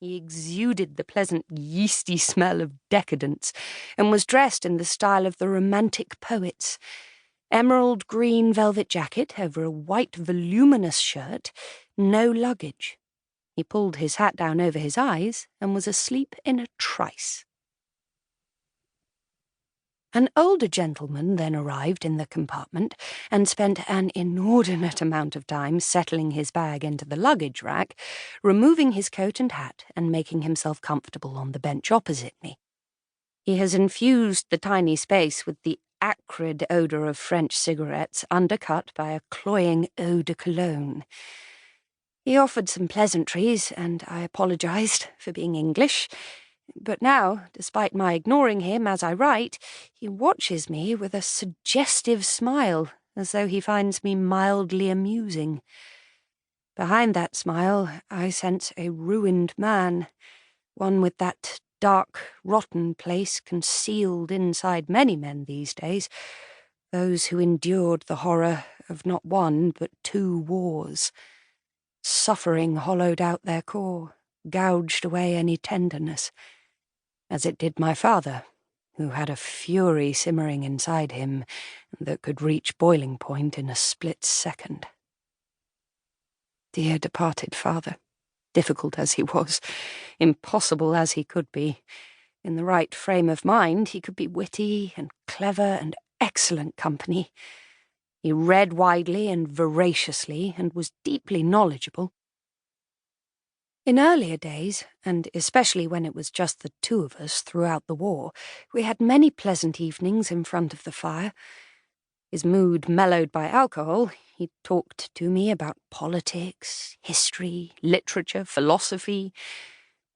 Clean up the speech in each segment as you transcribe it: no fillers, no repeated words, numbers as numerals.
He exuded the pleasant yeasty smell of decadence, and was dressed in the style of the Romantic poets. Emerald green velvet jacket over a white voluminous shirt, no luggage. He pulled his hat down over his eyes and was asleep in a trice. An older gentleman then arrived in the compartment and spent an inordinate amount of time settling his bag into the luggage rack, removing his coat and hat and making himself comfortable on the bench opposite me. He has infused the tiny space with the acrid odour of French cigarettes, undercut by a cloying eau de cologne. He offered some pleasantries, and I apologised for being English. But now, despite my ignoring him as I write, he watches me with a suggestive smile, as though he finds me mildly amusing. Behind that smile, I sense a ruined man, one with that dark, rotten place concealed inside many men these days, those who endured the horror of not one but 2 wars. Suffering hollowed out their core, gouged away any tenderness, as it did my father, who had a fury simmering inside him that could reach boiling point in a split second. Dear departed father, difficult as he was, impossible as he could be, in the right frame of mind he could be witty and clever and excellent company. He read widely and voraciously and was deeply knowledgeable. In earlier days, and especially when it was just the 2 of us throughout the war, we had many pleasant evenings in front of the fire. His mood mellowed by alcohol, he talked to me about politics, history, literature, philosophy.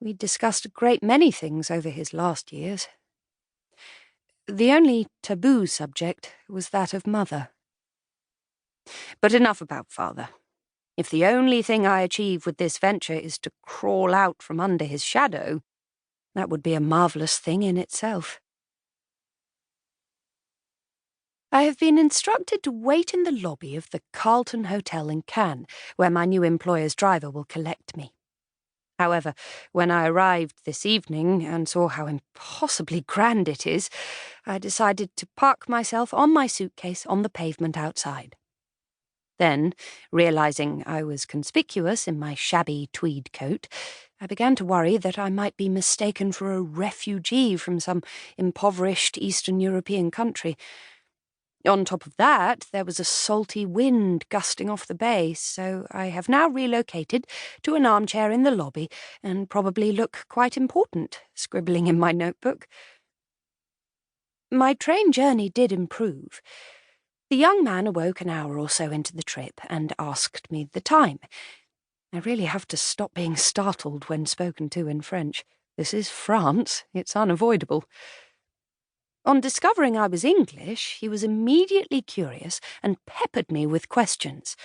We discussed a great many things over his last years. The only taboo subject was that of mother. But enough about father. If the only thing I achieve with this venture is to crawl out from under his shadow, that would be a marvellous thing in itself. I have been instructed to wait in the lobby of the Carlton Hotel in Cannes, where my new employer's driver will collect me. However, when I arrived this evening and saw how impossibly grand it is, I decided to park myself on my suitcase on the pavement outside. Then, realising I was conspicuous in my shabby tweed coat, I began to worry that I might be mistaken for a refugee from some impoverished Eastern European country. On top of that, there was a salty wind gusting off the bay, so I have now relocated to an armchair in the lobby and probably look quite important, scribbling in my notebook. My train journey did improve. The young man awoke an hour or so into the trip and asked me the time. I really have to stop being startled when spoken to in French. This is France. It's unavoidable. On discovering I was English, he was immediately curious and peppered me with questions.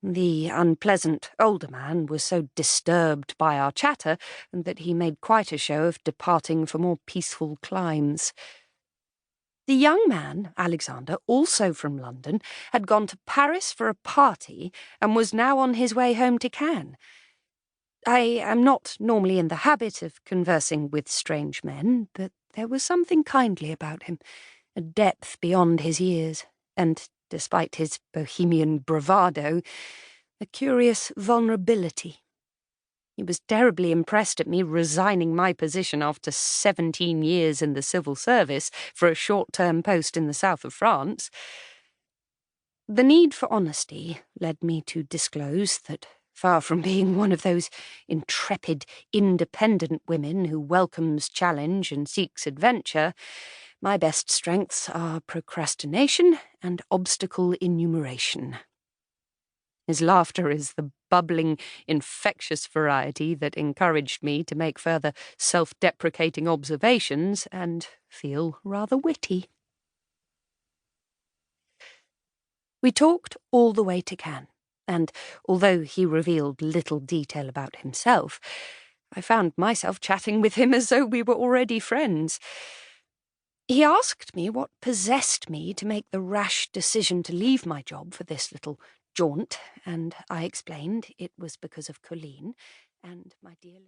The unpleasant older man was so disturbed by our chatter that he made quite a show of departing for more peaceful climes. The young man, Alexander, also from London, had gone to Paris for a party and was now on his way home to Cannes. I am not normally in the habit of conversing with strange men, but there was something kindly about him, a depth beyond his years, and, despite his bohemian bravado, a curious vulnerability. He was terribly impressed at me resigning my position after 17 years in the civil service for a short-term post in the south of France. The need for honesty led me to disclose that, far from being one of those intrepid, independent women who welcomes challenge and seeks adventure, my best strengths are procrastination and obstacle enumeration. His laughter is the bubbling, infectious variety that encouraged me to make further self-deprecating observations and feel rather witty. We talked all the way to Cannes, and although he revealed little detail about himself, I found myself chatting with him as though we were already friends. He asked me what possessed me to make the rash decision to leave my job for this little jaunt, and I explained it was because of Colleen and my dear little...